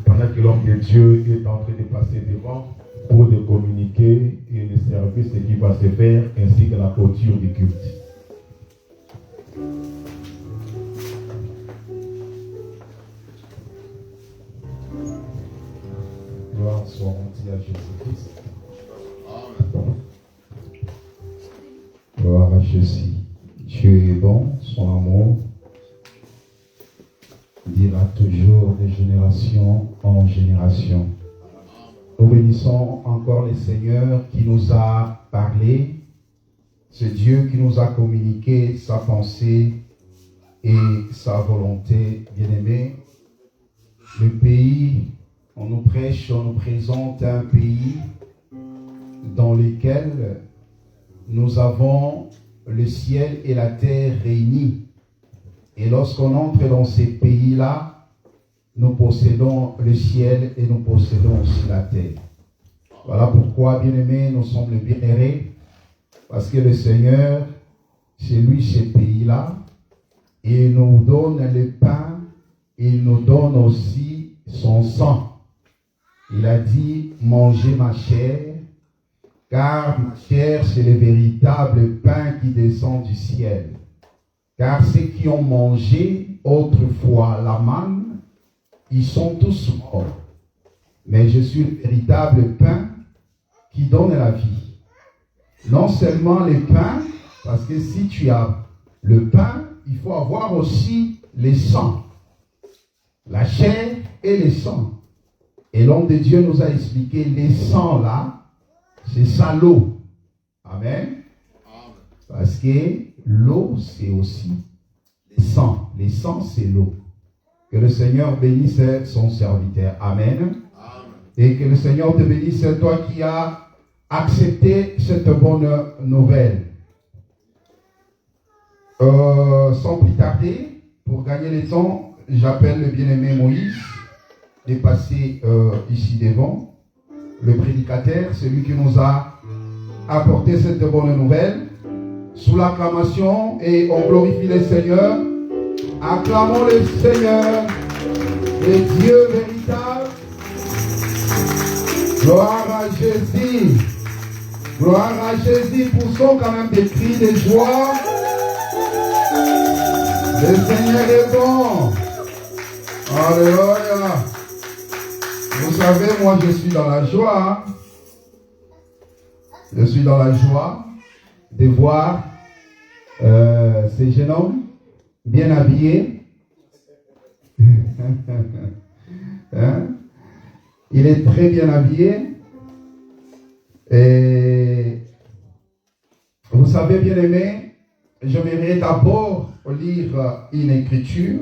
pendant que l'homme de Dieu est en train de passer devant pour de communiquer et de servir ce qui va se faire ainsi que la clôture du culte. Gloire soit rendue à Jésus-Christ. Gloire à Jésus. Dieu est bon, son amour dira toujours de génération en génération. Nous bénissons encore le Seigneur qui nous a parlé, ce Dieu qui nous a communiqué sa pensée et sa volonté. Bien-aimés, le pays, on nous prêche, on nous présente un pays dans lequel nous avons le ciel et la terre réunis. Et lorsqu'on entre dans ces pays-là, nous possédons le ciel et nous possédons aussi la terre. Voilà pourquoi, bien-aimés, nous sommes les bienheureux, parce que le Seigneur, c'est lui ces pays-là, et il nous donne le pain, et il nous donne aussi son sang. Il a dit, mangez ma chair, car ma chair, c'est le véritable pain qui descend du ciel. Car ceux qui ont mangé autrefois la manne, ils sont tous morts. Mais je suis le véritable pain qui donne la vie. Non seulement le pain, parce que si tu as le pain, il faut avoir aussi le sang. La chair et le sang. Et l'homme de Dieu nous a expliqué les sangs là, c'est ça l'eau. Amen. Parce que l'eau, c'est aussi le sang. Le sang, c'est l'eau. Que le Seigneur bénisse son serviteur. Amen. Amen. Et que le Seigneur te bénisse, toi qui as accepté cette bonne nouvelle. Sans plus tarder, pour gagner le temps, j'appelle le bien-aimé Moïse de passer ici devant. Le prédicateur, celui qui nous a apporté cette bonne nouvelle. Sous l'acclamation, et on glorifie le Seigneur. Acclamons le Seigneur, le Dieu véritable. Gloire à Jésus. Gloire à Jésus. Poussons quand même des cris de joie. Le Seigneur est bon. Alléluia. Vous savez, moi je suis dans la joie. Je suis dans la joie de voir ces jeunes hommes bien habillés. Hein? Il est très bien habillé. Et vous savez, bien aimé, j'aimerais d'abord lire une écriture.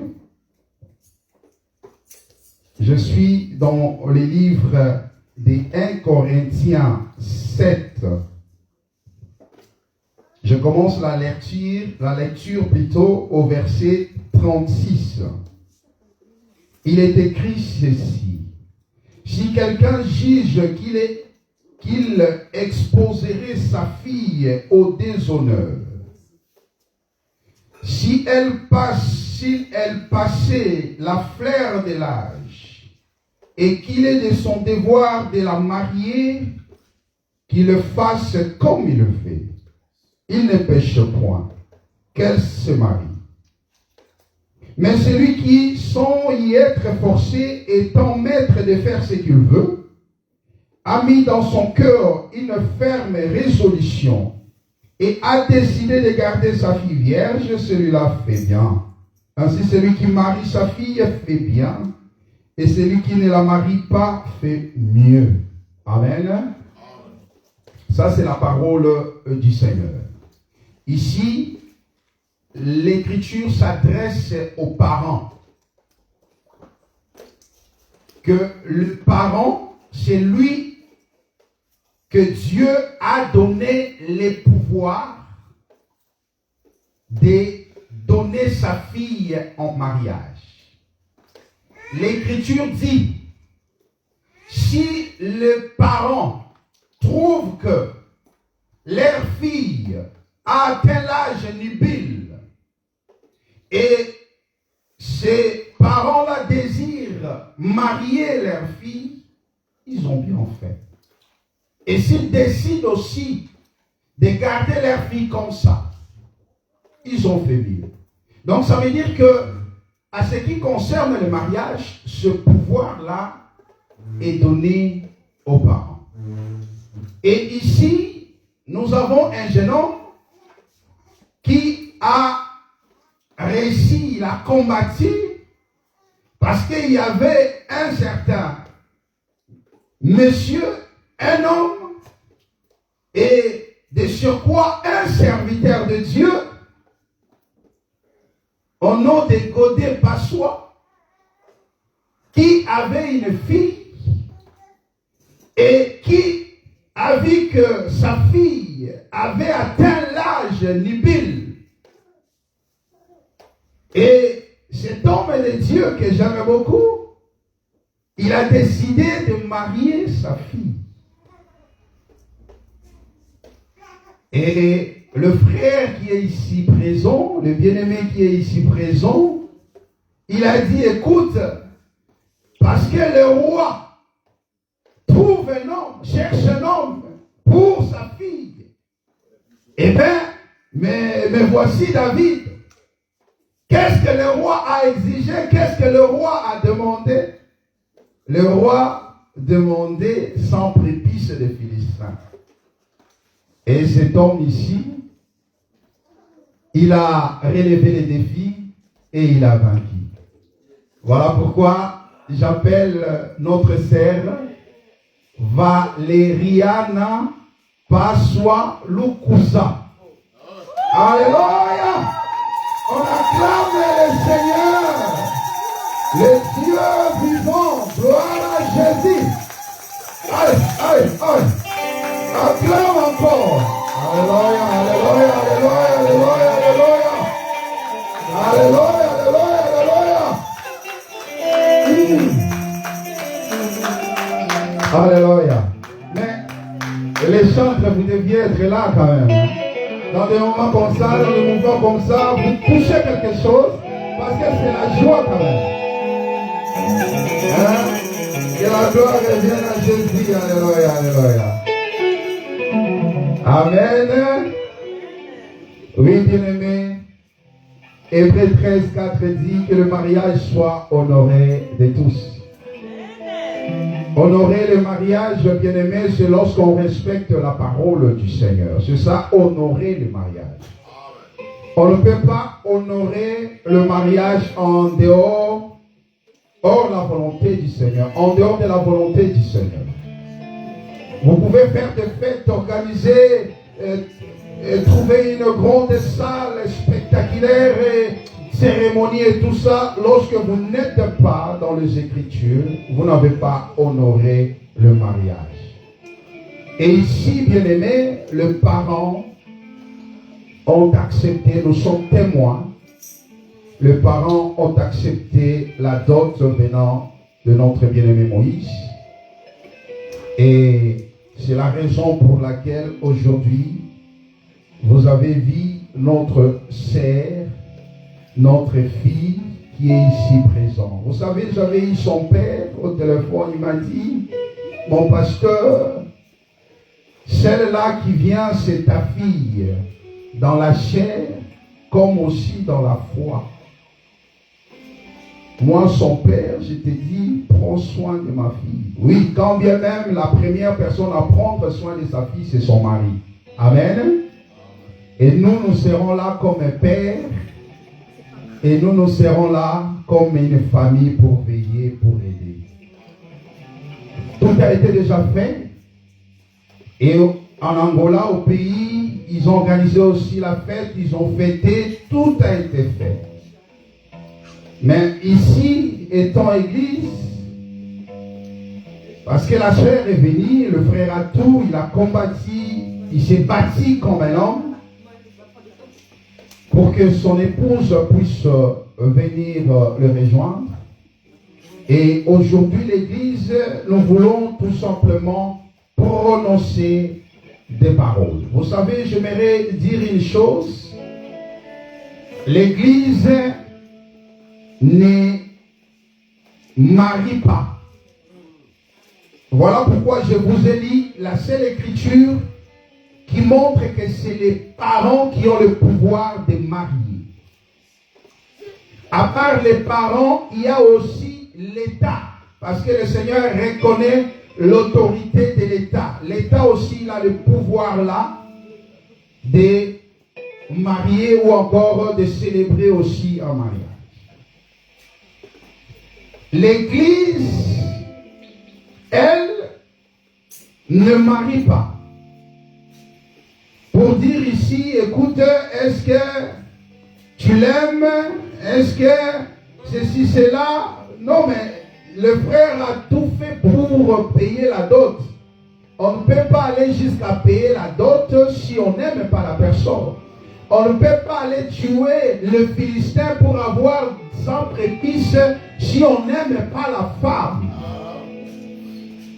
Je suis dans le livre des 1 Corinthiens 7. Je commence la lecture plutôt au verset 36. Il est écrit ceci. Si quelqu'un juge qu'il exposerait sa fille au déshonneur, si elle passait la fleur de l'âge, et qu'il est de son devoir de la marier, qu'il le fasse comme il le fait. Il ne pêche point qu'elle se marie. Mais celui qui, sans y être forcé, étant maître de faire ce qu'il veut, a mis dans son cœur une ferme résolution et a décidé de garder sa fille vierge, celui-là fait bien. Ainsi, celui qui marie sa fille fait bien, et celui qui ne la marie pas fait mieux. Amen. Ça, c'est la parole du Seigneur. Ici, l'Écriture s'adresse aux parents. Que le parent, c'est lui que Dieu a donné les pouvoirs de donner sa fille en mariage. L'Écriture dit, si le parent trouve que leur fille a atteint l'âge nubile et ces parents-là désirent marier leur fille, ils ont bien fait. Et s'ils décident aussi de garder leur fille comme ça, ils ont fait mieux. Donc ça veut dire que, à ce qui concerne le mariage, ce pouvoir-là est donné aux parents. Et ici, nous avons un jeune homme qui a réussi, il a combattu, parce qu'il y avait un certain monsieur, un homme, et de surcroît un serviteur de Dieu, au nom de Godé Passois, qui avait une fille et qui a vu que sa fille avait atteint l'âge nubile. Et cet homme de Dieu que j'aime beaucoup, il a décidé de marier sa fille. Et le frère qui est ici présent, le bien-aimé qui est ici présent, il a dit, écoute, parce que le roi trouve un homme, cherche un homme pour sa fille. Eh bien, mais voici David. Qu'est-ce que le roi a exigé? Qu'est-ce que le roi a demandé? Le roi demandait 100 prépices de Philistins. Et cet homme ici, il a relevé les défis et il a vaincu. Voilà pourquoi j'appelle notre sœur Valeriana Passois Lukusa. Alléluia! On acclame le Seigneur, le Dieu vivant. Gloire à Jésus. Allez, allez, allez. Acclame encore. Alléluia, alléluia, alléluia, alléluia, alléluia. Alléluia, alléluia, alléluia. Alléluia. Mais les chantres, vous deviez être là quand même. Dans des moments comme ça, dans des mouvements comme ça, vous touchez quelque chose parce que c'est la joie quand même. Hein? Que la gloire revienne à Jésus. Alléluia, alléluia. Amen. Oui, bien-aimé. Hébreux 13, 4 dit que le mariage soit honoré de tous. Honorer le mariage, bien-aimé, c'est lorsqu'on respecte la parole du Seigneur. C'est ça, honorer le mariage. On ne peut pas honorer le mariage en dehors, hors la volonté du Seigneur, en dehors de la volonté du Seigneur. Vous pouvez faire des fêtes, organiser, trouver une grande salle spectaculaire et cérémonie et tout ça. Lorsque vous n'êtes pas dans les Écritures, vous n'avez pas honoré le mariage. Et ici, bien aimé, les parents ont accepté, nous sommes témoins, les parents ont accepté la dot venant de notre bien-aimé Moïse. Et c'est la raison pour laquelle aujourd'hui, vous avez vu notre sœur, notre fille qui est ici présente. Vous savez, j'avais eu son père au téléphone, il m'a dit, mon pasteur, celle-là qui vient, c'est ta fille, dans la chair comme aussi dans la foi. Moi, son père, je t'ai dit, prends soin de ma fille. Oui, quand bien même la première personne à prendre soin de sa fille, c'est son mari. Amen. Et nous serons là comme un père. Et nous serons là comme une famille pour veiller, pour aider. Tout a été déjà fait. Et en Angola, au pays, ils ont organisé aussi la fête, ils ont fêté, tout a été fait. Mais ici, étant église, parce que la sœur est venue, le frère a tout, il a combattu, il s'est bâti comme un homme pour que son épouse puisse venir le rejoindre. Et aujourd'hui, l'église, nous voulons tout simplement prononcer des paroles. Vous savez, j'aimerais dire une chose. L'église n'est marient pas. Voilà pourquoi je vous ai dit la seule écriture qui montre que c'est les parents qui ont le pouvoir de marier. À part les parents, il y a aussi l'État. Parce que le Seigneur reconnaît l'autorité de l'État. L'État aussi il a le pouvoir là de marier ou encore de célébrer aussi un mariage. L'Église, elle, ne marie pas. Pour dire ici, écoute, est-ce que tu l'aimes? Est-ce que ceci, cela? Non, mais le frère a tout fait pour payer la dot. On ne peut pas aller jusqu'à payer la dot si on n'aime pas la personne. On ne peut pas aller tuer le Philistin pour avoir 100 prépices si on n'aime pas la femme.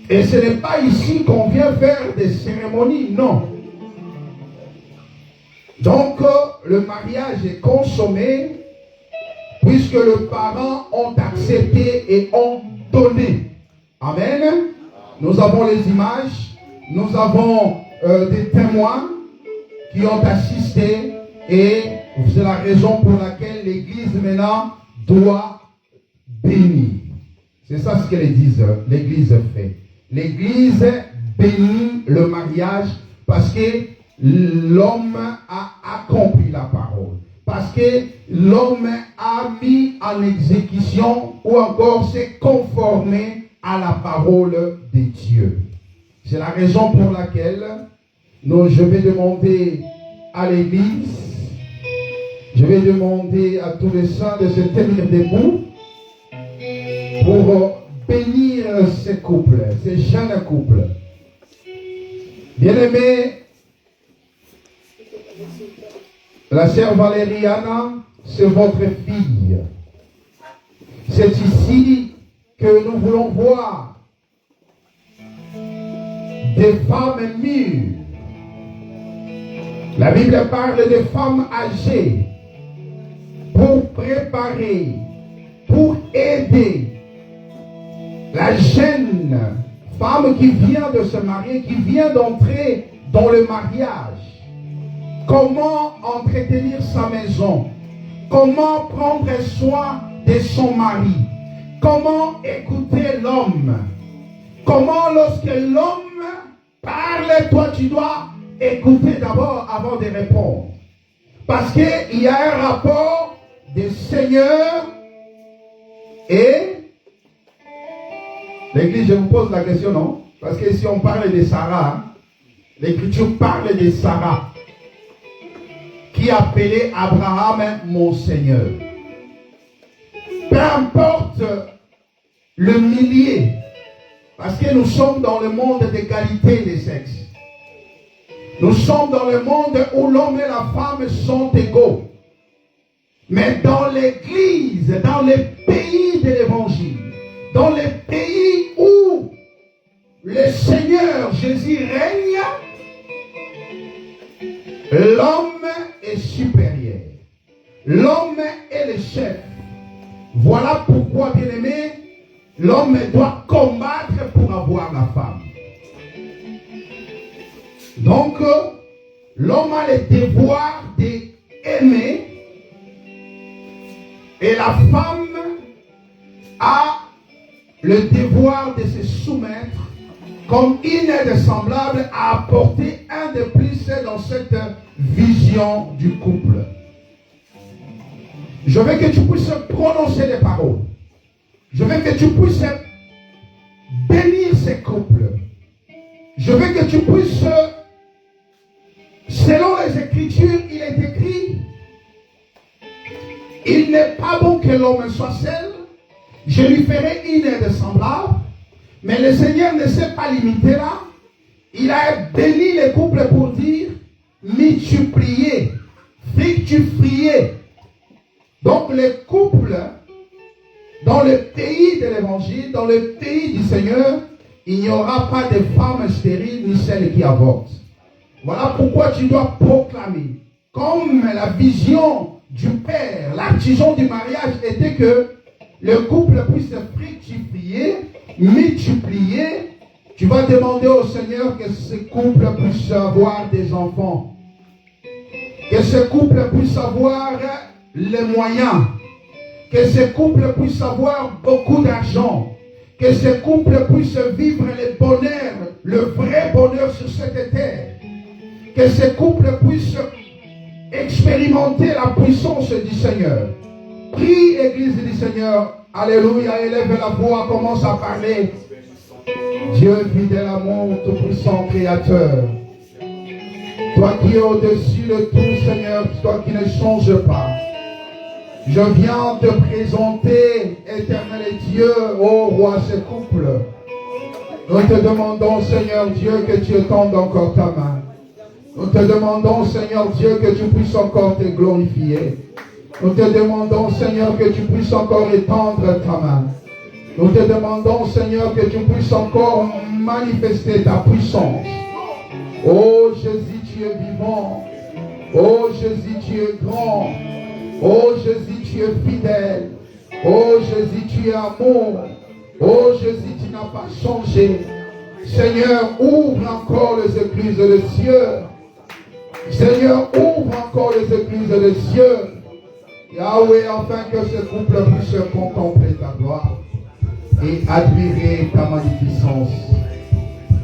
Et ce n'est pas ici qu'on vient faire des cérémonies, non. Donc, le mariage est consommé puisque les parents ont accepté et ont donné. Amen. Nous avons les images, nous avons des témoins qui ont assisté et c'est la raison pour laquelle l'Église maintenant doit bénir. C'est ça ce que l'Église fait. L'Église bénit le mariage parce que l'homme a accompli la parole. Parce que l'homme a mis en exécution ou encore s'est conformé à la parole de Dieu. C'est la raison pour laquelle je vais demander à l'Église, je vais demander à tous les saints de se tenir debout pour bénir ces couples, ces jeunes couples. Bien-aimés, la sœur Valériana, c'est votre fille. C'est ici que nous voulons voir des femmes mûres. La Bible parle de femmes âgées pour préparer, pour aider la jeune femme qui vient de se marier, qui vient d'entrer dans le mariage. Comment entretenir sa maison? Comment prendre soin de son mari? Comment écouter l'homme? Comment lorsque l'homme parle, toi tu dois écouter d'abord avant de répondre? Parce qu'il y a un rapport des seigneurs et l'Église, je vous pose la question, non? Parce que si on parle de Sarah, l'Écriture parle de Sarah qui appelait Abraham mon Seigneur. Peu importe le millier, parce que nous sommes dans le monde d'égalité des sexes. Nous sommes dans le monde où l'homme et la femme sont égaux. Mais dans l'Église, dans les pays de l'Évangile, dans les pays où le Seigneur Jésus règne, l'homme est supérieur. L'homme est le chef. Voilà pourquoi, bien-aimé, l'homme doit combattre pour avoir la femme. Donc, l'homme a le devoir d'aimer et la femme a le devoir de se soumettre comme une aide semblable à apporter un de plus dans cette vision du couple. Je veux que tu puisses prononcer des paroles. Je veux que tu puisses bénir ces couples. Je veux que tu puisses, selon les Écritures, il est écrit, il n'est pas bon que l'homme soit seul, je lui ferai une aide semblable. Mais le Seigneur ne s'est pas limité là. Il a béni les couples pour dire multipliez, fructifiez. Donc les couples, dans le pays de l'Évangile, dans le pays du Seigneur, il n'y aura pas de femmes stériles ni celles qui avortent. Voilà pourquoi tu dois proclamer. Comme la vision du Père, l'artisan du mariage était que le couple puisse se fructifier, multiplier, tu vas demander au Seigneur que ce couple puisse avoir des enfants. Que ce couple puisse avoir les moyens. Que ce couple puisse avoir beaucoup d'argent. Que ce couple puisse vivre le bonheur, le vrai bonheur sur cette terre. Que ce couple puisse expérimenter la puissance du Seigneur. Prie, Église du Seigneur. Alléluia, élève la voix, commence à parler. Dieu fidèle amour, tout-puissant créateur. Toi qui es au-dessus de tout, Seigneur, toi qui ne changes pas. Je viens te présenter, éternel Dieu, ô roi, ce couple. Nous te demandons, Seigneur Dieu, que tu étendes encore ta main. Nous te demandons, Seigneur Dieu, que tu puisses encore te glorifier. Nous te demandons, Seigneur, que tu puisses encore étendre ta main. Nous te demandons, Seigneur, que tu puisses encore manifester ta puissance. Oh Jésus, tu es vivant. Oh Jésus, tu es grand. Oh Jésus, tu es fidèle. Oh Jésus, tu es amour. Oh Jésus, tu n'as pas changé. Seigneur, ouvre encore les écluses des cieux. Seigneur, ouvre encore les écluses des cieux. Yahweh, afin que ce couple puisse contempler ta gloire et admirer ta magnificence.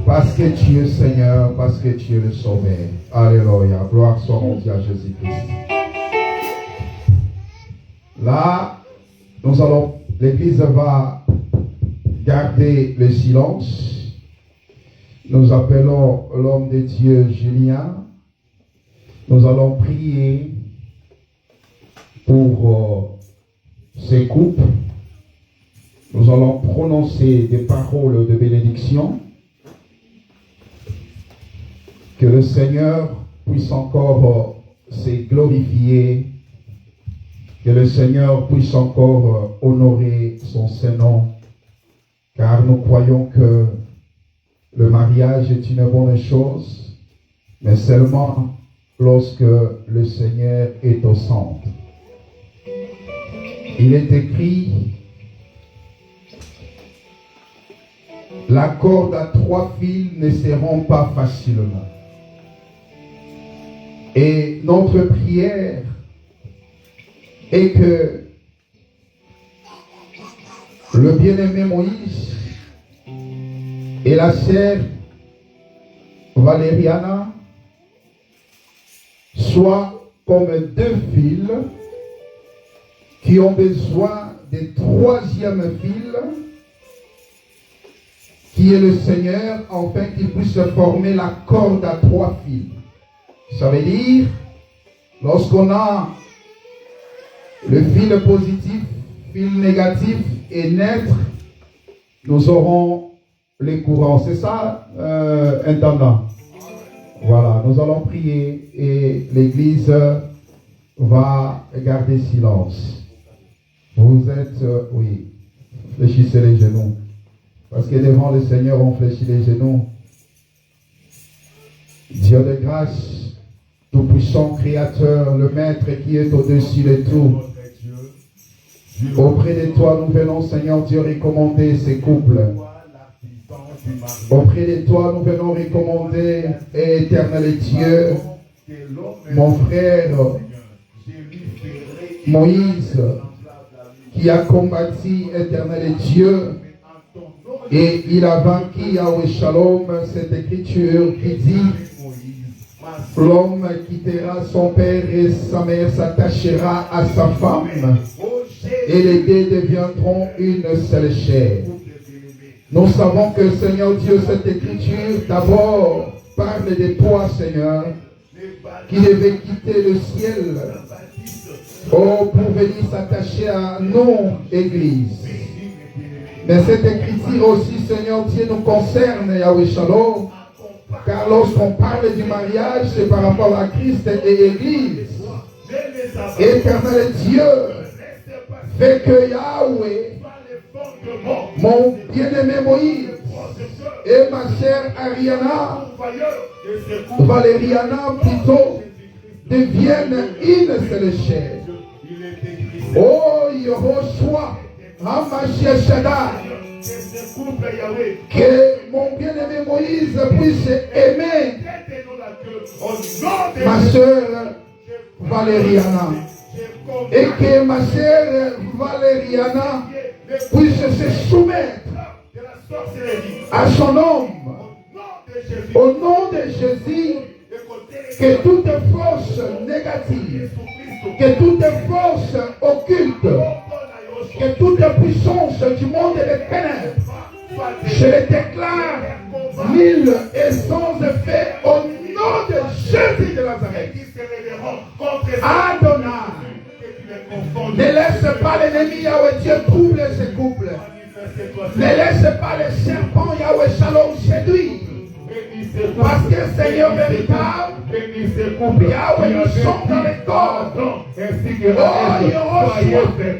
Parce que tu es Seigneur, parce que tu es le Sauveur. Alléluia. Gloire soit rendue à Jésus-Christ. Là, l'Église va garder le silence. Nous appelons l'homme de Dieu Julien. Nous allons prier pour ces couples. Nous allons prononcer des paroles de bénédiction. Que le Seigneur puisse encore se glorifier. Que le Seigneur puisse encore honorer son Saint-Nom. Car nous croyons que le mariage est une bonne chose, mais seulement lorsque le Seigneur est au centre. Il est écrit, la corde à 3 fils ne se rompt pas facilement. Et notre prière est que le bien-aimé Moïse et la sœur Valériana soient comme 2 fils qui ont besoin du 3e fil, qui est le Seigneur, afin qu'il puisse former la corde à 3 fils. Ça veut dire, lorsqu'on a le fil positif, fil négatif et naître, nous aurons les courants. C'est ça, intendant? Voilà, nous allons prier et l'Église va garder silence. Vous êtes, oui, fléchissez les genoux. Parce que devant le Seigneur, on fléchit les genoux. Dieu de grâce, tout-puissant créateur, le Maître qui est au-dessus de tout. Auprès de toi, nous venons, Seigneur Dieu, recommander ces couples. Auprès de toi, nous venons recommander, éternel Dieu, mon frère Moïse, qui a combattu, éternel Dieu, et il a vaincu Yahweh Shalom, cette écriture qui dit, l'homme quittera son père et sa mère s'attachera à sa femme, et les deux deviendront une seule chair. Nous savons que, Seigneur Dieu, cette écriture d'abord parle de toi, Seigneur, qui devait quitter le ciel pour venir s'attacher à nous, Église. Mais cette écriture aussi, Seigneur Dieu, nous concerne, Yahweh Shalom, car lorsqu'on parle du mariage, c'est par rapport à Christ et Église. Éternel Dieu, fait que Yahweh, mon bien-aimé Moïse, et ma sœur Ariana, Valériana plutôt, deviennent une seule chair. Oh, Yehoshua, Ramachia Shaddai. Que mon bien-aimé Moïse puisse aimer ma soeur Valériana. Et que ma soeur Valériana puisse se soumettre à son homme. Au nom de Jésus, que toute force négative, que toute force occulte, que toute puissance du monde des ténèbres, je les déclare nulle et sans effet au nom de Jésus de Nazareth. Adonai, ne laisse pas l'ennemi Yahweh Dieu troubler ces couples. Ne laisse pas les serpents Yahweh Shalom séduire. Parce que Seigneur véritable, Yahweh, nous sommes dans les corps. Oh, Yahweh,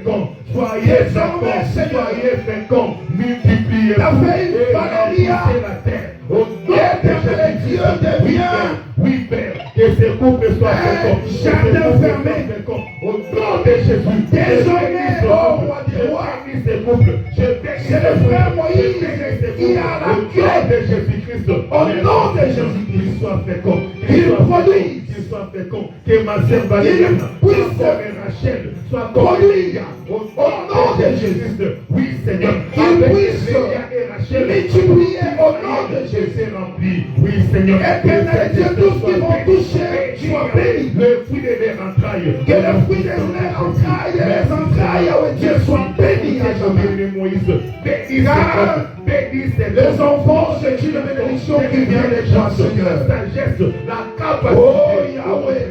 désormais, Seigneur, multipliez la fait Valéria. Éternel Dieu devient. Oui, Père, que ces couples soient jardin fermé. Au nom de Jésus. Désormais, oh roi des rois, c'est le frère Moïse qui a la clé de Jésus-Christ. Au nom de Jésus-Christ, soit fécond. Il produit. Qu'il soit fécond. Que ma sœur Valérie puisse Rachel soit produit. Au nom de Jésus. Oui, Seigneur. Qu'il puisse multiplier au nom de Jésus rempli. Oui, Seigneur. Éternel Dieu, tous qui vont toucher, soient bénis. Le fruit de leurs entrailles. Que le fruit de leurs entrailles, les entrailles, oh Dieu, soient bénis à jamais. Bénis, les enfants, c'est une bénédiction qui vient de toi, Seigneur. La sagesse, la capacité, oh Yahweh,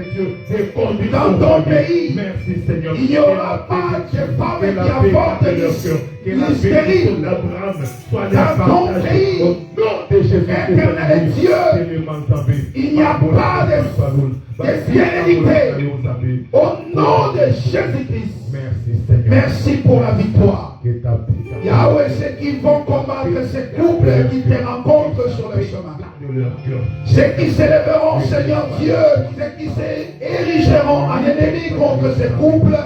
de conduire dans ton pays. Merci, Seigneur. Il n'y aura pas de femme qui apporte l'hystérie dans ton pays. Au nom de Jésus, éternel Dieu, il n'y a pas de stérilité. Au nom de Jésus-Christ. Merci, Seigneur. Merci pour la victoire. Yahweh, ceux qui vont combattre ces couples qui te rencontrent sur le chemin. Ceux qui s'élèveront, Seigneur Dieu, ceux qui s'érigeront en ennemis contre ces couples,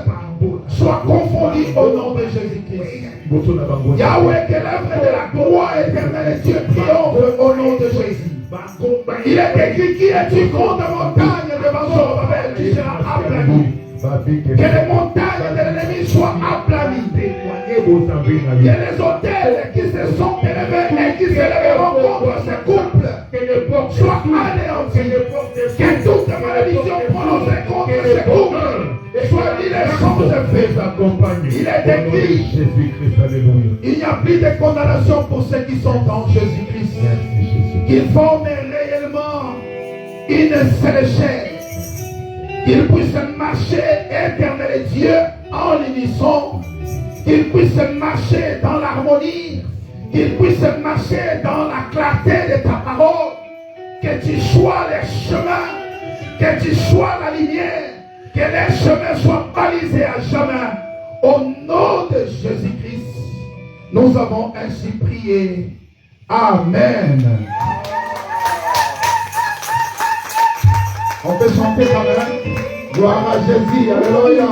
soient confondus au nom de Jésus-Christ. Yahweh, que l'œuvre de la gloire éternelle Dieu triomphe au nom de Jésus. Il est écrit, qui es-tu contre montagne devant Zorobabel qui sera aplani. Que les montagnes de l'ennemi soient aplanies. Que les hôtels qui se sont élevés et qui s'élèveront contre ces couples soient anéantis. Que toute malédiction prononcée contre ces couples soit liée sans effet. Il est écrit, il n'y a plus de condamnation pour ceux qui sont en Jésus-Christ. Qu'ils forment réellement une seule chair. Qu'ils puissent marcher, éternel Dieu, en unisson. Qu'ils puissent marcher dans l'harmonie. Qu'ils puissent marcher dans la clarté de ta parole. Que tu sois les chemins. Que tu sois la lumière. Que les chemins soient balisés à jamais. Au nom de Jésus-Christ, nous avons ainsi prié. Amen. On peut chanter quand même. Gloire à Jésus. Alléluia.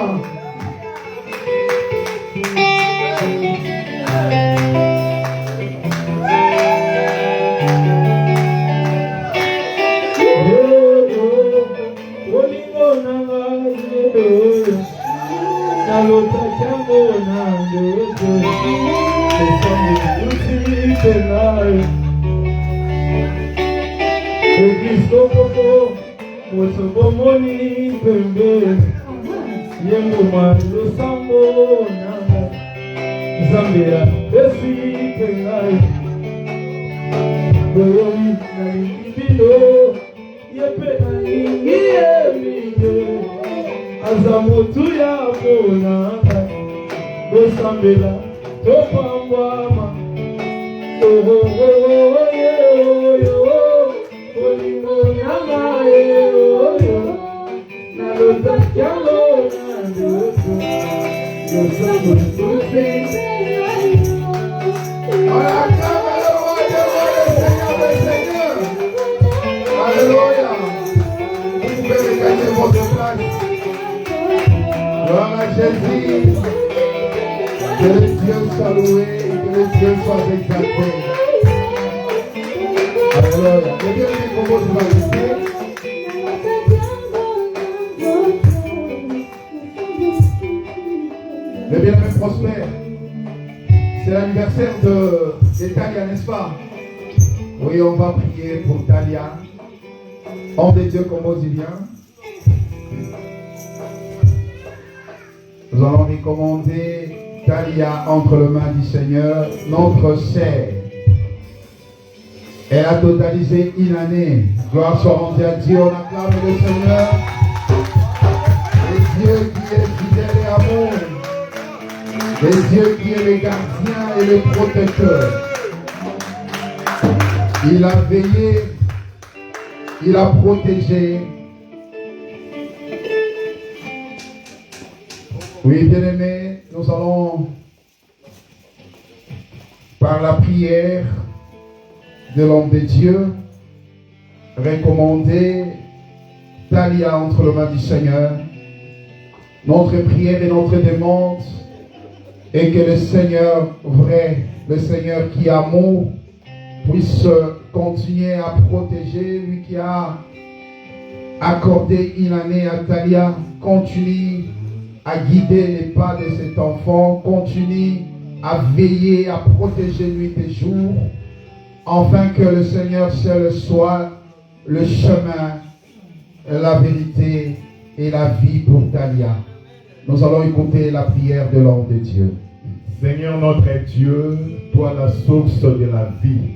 Jésus, que Dieu Alléluia. Les bien-aimés Congo de Majesté. Les bien-aimés prospères. C'est l'anniversaire de Talia, n'est-ce pas? Oui, on va prier pour Talia. Homme de Dieu cambodgien. Nous allons recommander Talia entre les mains du Seigneur, notre sœur. Elle a totalisé une année. Gloire soit rendue à Dieu. On acclame le Seigneur. Le Dieu qui est fidèle et amour. Le Dieu qui est le gardien et le protecteur. Il a veillé. Il a protégé. Oui, bien-aimés, nous allons, par la prière de l'homme de Dieu, recommander Talia entre les mains du Seigneur. Notre prière et notre demande est que le Seigneur vrai, le Seigneur qui est amour, puisse continuer à protéger, lui qui a accordé une année à Talia, continue à guider les pas de cet enfant, continue à veiller, à protéger nuit et jour, afin que le Seigneur seul soit le chemin, la vérité et la vie pour Talia. Nous allons écouter la prière de l'homme de Dieu. Seigneur notre Dieu, toi la source de la vie,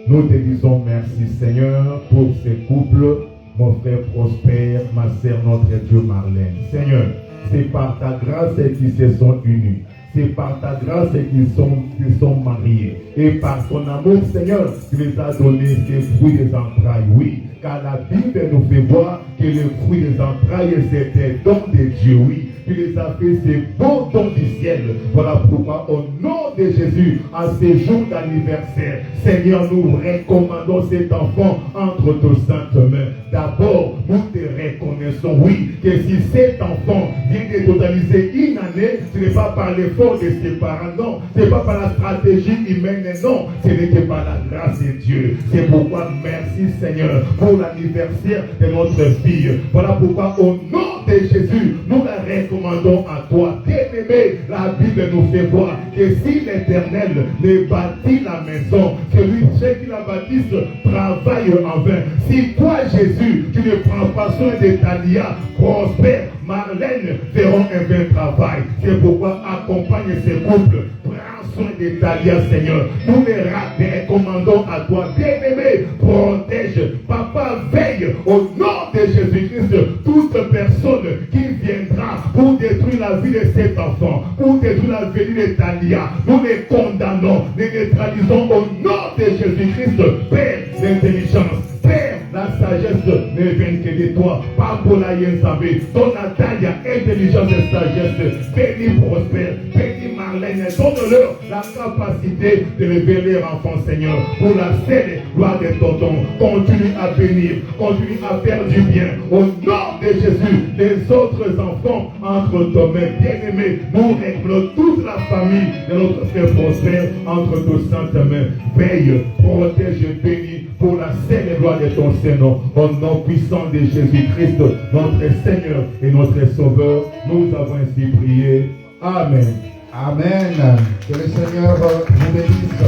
nous te disons merci Seigneur pour ces couples, mon frère Prosper, ma sœur notre Dieu Marlène. Seigneur, c'est par ta grâce qu'ils se sont unis. C'est par ta grâce qu'ils sont mariés. Et par ton amour, Seigneur, tu les as donné ces fruits des entrailles. Oui, car la Bible nous fait voir que le fruit des entrailles, c'était don de Dieu. Oui, tu les as fait ces beaux dons du ciel. Voilà pourquoi, au nom de Jésus, à ces jours d'anniversaire, Seigneur, nous recommandons cet enfant entre tes saintes mains. D'abord, nous te reconnaissons, oui, que si cet enfant vient de totaliser une année, ce n'est pas par l'effort de ses parents, non. Ce n'est pas par la stratégie humaine, non. Ce n'est que par la grâce de Dieu. C'est pourquoi, merci Seigneur, pour l'anniversaire de notre fille. Voilà pourquoi, au nom de Jésus, nous la recommandons à toi. Bien-aimé, la Bible nous fait voir que si l'Éternel ne bâtit la maison, ceux qui la bâtissent travaillent en vain. Si toi, Jésus, tu ne prends pas soin de Talia, Prosper, Marlène feront un vain travail. C'est pourquoi accompagne ces couples. Prends soin de Talia, Seigneur. Nous les recommandons à toi. Bien-aimé, protège. Papa, veille au nom de Jésus-Christ toute personne qui viendra pour détruire la vie de cet enfant, pour détruire la vie de Talia. Nous les condamnons, les neutralisons au nom de Jésus-Christ. Père, l'intelligence. Père, la sagesse ne vient que de toi. Pas pour la Yenzabé. Ton Natalia, intelligence et sagesse. Béni Prosper, béni Marlène. Donne-leur la capacité de révéler enfant, Seigneur. Pour la seule gloire de ton don. Continue à bénir, continue à faire du bien. Au nom de Jésus, les autres enfants entre tes mains, bien-aimés, nous réglons toute la famille de notre frère Prosper entre tes saintes mains. Veille, protège, bénis pour la seule gloire de ton Seigneur, au nom puissant de Jésus-Christ, notre Seigneur et notre Sauveur, nous avons ainsi prié. Amen. Amen. Que le Seigneur vous bénisse.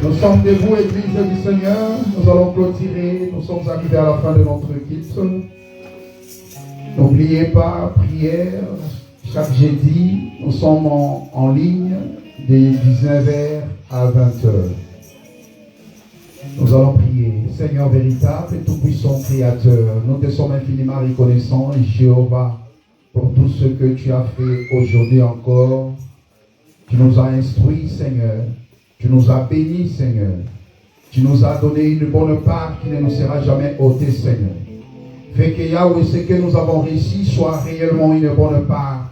Nous sommes debout, Église du Seigneur. Nous allons clôturer. Nous sommes arrivés à la fin de notre culte. N'oubliez pas, prière. Chaque jeudi, nous sommes en ligne de 19h à 20h. Nous allons prier. Seigneur véritable et tout-puissant Créateur, nous te sommes infiniment reconnaissants, Jéhovah, pour tout ce que tu as fait aujourd'hui encore. Tu nous as instruits, Seigneur. Tu nous as bénis, Seigneur. Tu nous as donné une bonne part qui ne nous sera jamais ôtée, Seigneur. Fais que Yahweh, ce que nous avons réussi soit réellement une bonne part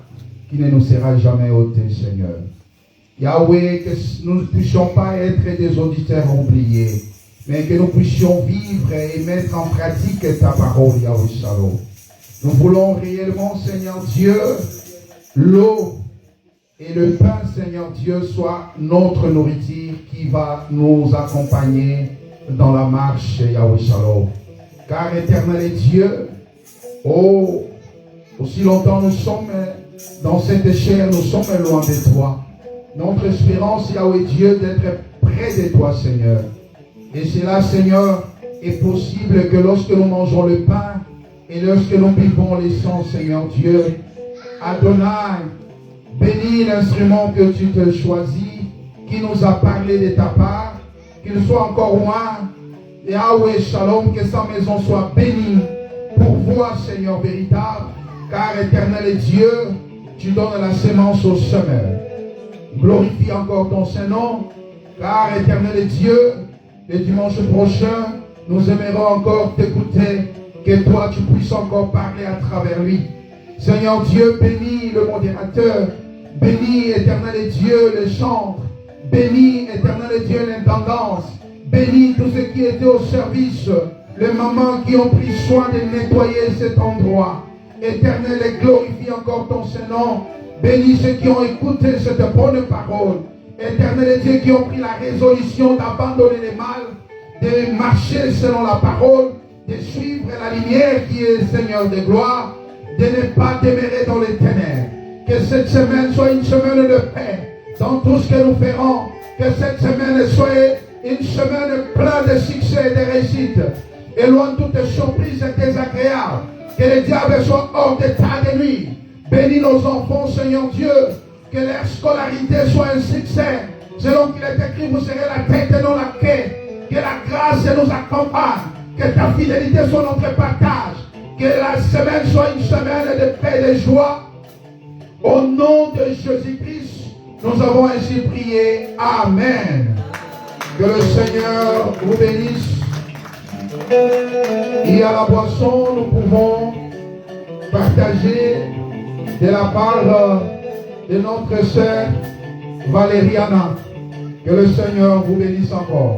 qui ne nous sera jamais ôtée, Seigneur. Yahweh, que nous ne puissions pas être des auditeurs oubliés, mais que nous puissions vivre et mettre en pratique ta parole, Yahweh Shalom. Nous voulons réellement, Seigneur Dieu, l'eau et le pain, Seigneur Dieu, soit notre nourriture qui va nous accompagner dans la marche, Yahweh Shalom. Car éternel est Dieu, oh, aussi longtemps nous sommes dans cette chair, nous sommes loin de toi. Notre espérance, Yahweh Dieu, d'être près de toi, Seigneur. Et cela, Seigneur, est possible que lorsque nous mangeons le pain et lorsque nous buvons le sang, Seigneur Dieu, Adonai, bénis l'instrument que tu te choisis, qui nous a parlé de ta part, qu'il soit encore loin. Yahweh Shalom, que sa maison soit bénie pour toi, Seigneur véritable, car éternel est Dieu, tu donnes la sémence au semeur. Glorifie encore ton Saint-Nom, car éternel est Dieu, le dimanche prochain, nous aimerons encore t'écouter, que toi tu puisses encore parler à travers lui. Seigneur Dieu, bénis le modérateur, bénis éternel est Dieu le chantre, bénis éternel est Dieu l'intendance, bénis tous ceux qui étaient au service, les mamans qui ont pris soin de nettoyer cet endroit. Éternel, et glorifie encore ton Saint-Nom. Bénis ceux qui ont écouté cette bonne parole. Éternel et Dieu, qui ont pris la résolution d'abandonner le mal, de marcher selon la parole, de suivre la lumière qui est Seigneur de gloire, de ne pas demeurer dans les ténèbres. Que cette semaine soit une semaine de paix dans tout ce que nous ferons. Que cette semaine soit une semaine pleine de succès et de réussite. Éloigne toutes les surprises et désagréables. Que le diable soit hors d'état de nuit. Bénis nos enfants, Seigneur Dieu. Que leur scolarité soit un succès. Selon qu'il est écrit, vous serez la tête et non la queue. Que la grâce nous accompagne. Que ta fidélité soit notre partage. Que la semaine soit une semaine de paix et de joie. Au nom de Jésus-Christ, nous avons ainsi prié. Amen. Que le Seigneur vous bénisse. Et à la boisson, nous pouvons partager de la part de notre sœur Valériana. Que le Seigneur vous bénisse encore.